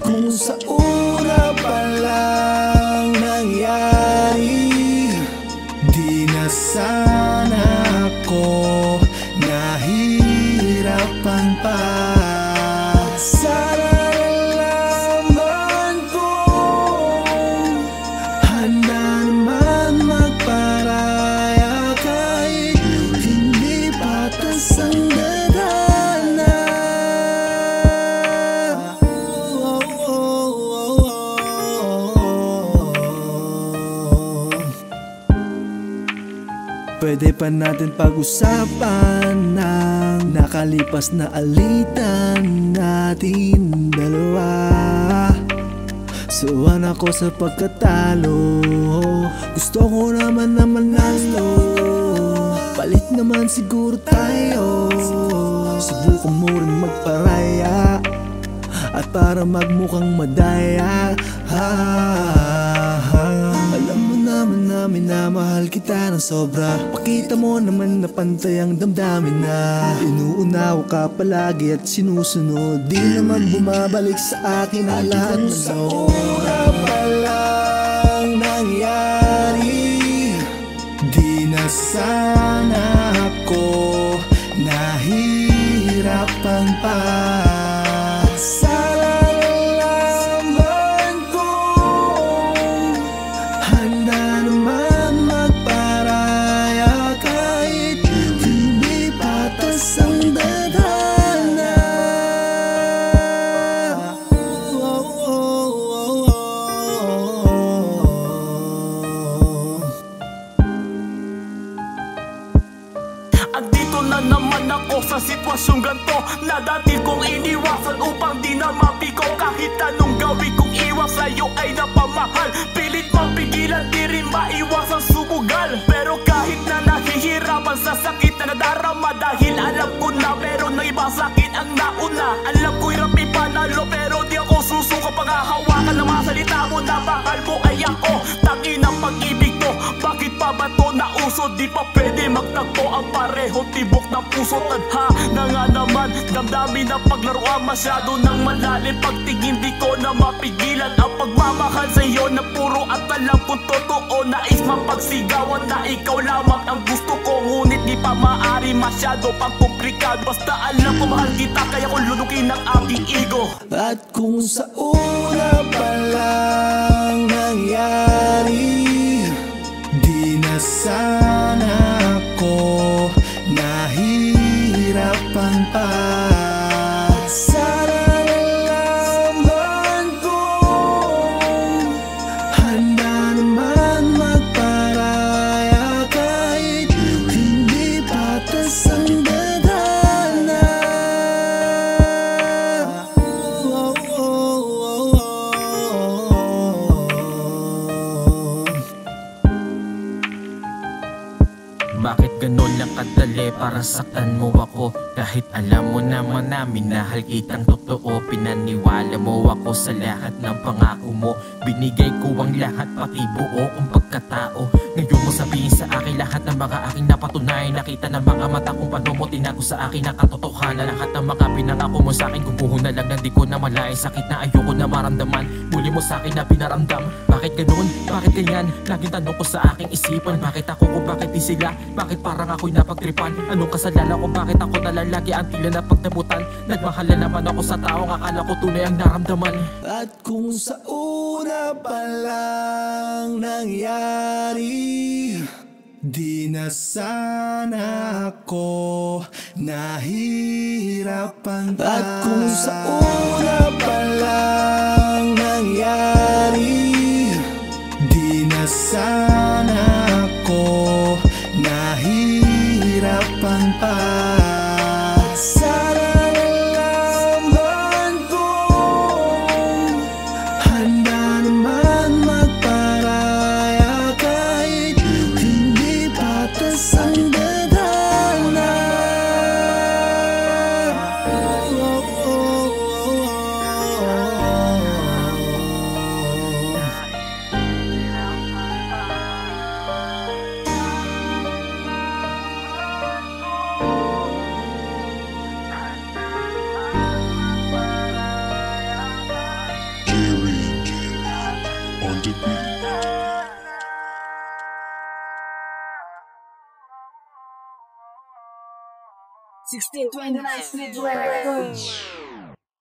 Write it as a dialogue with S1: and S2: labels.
S1: kung sa una pa lang nangyari, di na sana ako nahihirapan pa. Sana nalaman kong handa naman magparaya kahit hindi patas ang dadana. Pwede pa natin pag-usapan ng nakalipas na alitan natin dalawa. Suwan ako sa pagkatalo, gusto ko naman na manalo. Palit naman siguro tayo, subukan mo rin magparaya at para magmukhang madaya. Alam mo naman na minamahal kita ng sobra. Pakita mo naman na pantay ang damdamin na inuunawa ka palagi at sinusunod. Di naman bumabalik sa akin ang lahat na sa una pa lang nangyari, di na sana ako nahihirapan pa.
S2: Andito na naman ako sa sitwasyong ganto na dati kong iniwasan upang di na mabigo. Kahit anong gawin kong iwas sa'yo ay napamahal. Pilit mapigilan, di rin maiwasang sumugal. Pero kahit na nahihirapan sa sakit na nadarama, dahil alam ko na meron na iba sa'kin ang nauna. Alam ko hirap ipanalo pero di ako susuko. Panghahawakan ng mga salita mo na bakal mo ay ako. Tangin ang pag-ibig to, bakit pa ba to nauso? Di pa pwede magtagpo ang pareho tibok ng puso. Tadha na nga naman, damdamin na paglaruan masyado ng malalim. Pagtingin di ko na mapigilan ang pagmamahal sa'yo na puro at alam kong totoo. Nais mapagsigawan na ikaw lamang ang gusto ko, ngunit di pa maaari, masyado pang komplikado. Basta alam ko mahal kita, kaya ko lulukin ang aking ego.
S1: At kung sa una pa lang nangyari, di na sana ako nahihirapan pa. Sana nalaman kong handa naman magparaya kahit hindi patas ang dadana.
S3: Bakit ganun lang kadali para saktan mo ako? Kahit alam mo naman na minahal kitang totoo. Pinaniwala mo ako sa lahat ng pangako mo. Binigay ko ang lahat, pati buo kong pagkatao. Ngayon mo sabihin sa akin lahat ng mga aking napatunayan. Nakita ng mga mata kung paano mo tinago sa akin ang katotohanan. Lahat ng mga pinangako mo sa akin, kubuho na lang na di ko na malayan. Sakit na ayoko na maramdaman, muli mo sa akin na pinaramdam. Bakit ganun? Bakit ganyan? Laging tanong ko sa aking isipan, bakit ako kung bakit di sila? Bakit parang ako'y napagtripan? Anong kasalanan ko? Bakit ako nalalagi ang tila na pagtabutan? Nagmahala naman ako sa taong akala ko tunay ang naramdaman.
S1: At kung sa una pa lang nangyari, di na sana ako nahihirapan pa. At kung sa una pa lang nangyari, di na sana ako nahihirapan pa. Sana nalaman kong handa naman magparaya kahit hindi patas ang dadana.
S4: 1629 Street Records.